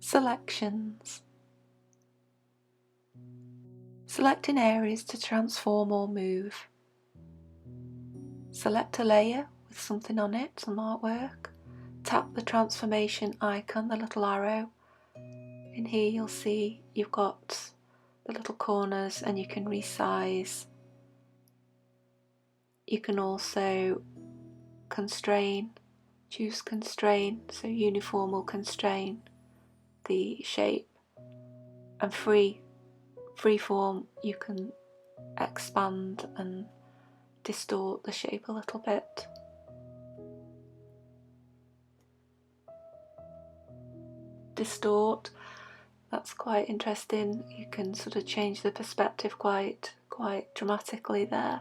Selections. Selecting areas to transform or move. Select a layer with something on it, some artwork. Tap the transformation icon, the little arrow. In here you'll see you've got the little corners and you can resize. You can also constrain, choose constrain, so uniform will constrain the shape, and freeform you can expand and distort the shape a little bit. Distort, that's quite interesting. You can sort of change the perspective quite dramatically there.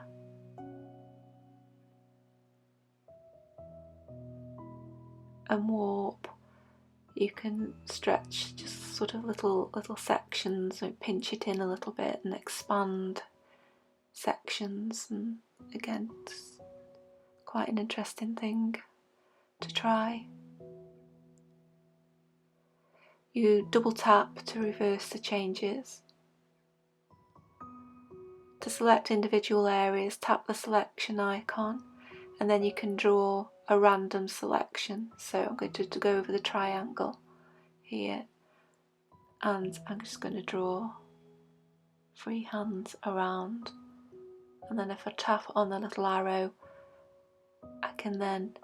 And warp, you can stretch just sort of little sections and pinch it in a little bit and expand sections, and again it's quite an interesting thing to try. You double tap to reverse the changes. To select individual areas, tap the selection icon and then you can draw a random selection. So I'm going to go over the triangle here and I'm just going to draw freehand around, and then if I tap on the little arrow I can then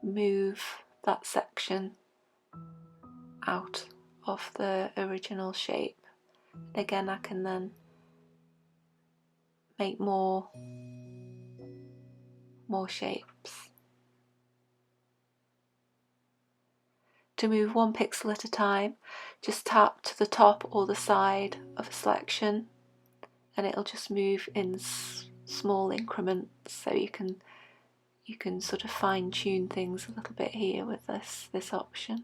move that section out of the original shape. And again I can then make more shapes. To move one pixel at a time, just tap to the top or the side of a selection and it'll just move in small increments, so you can sort of fine-tune things a little bit here with this option.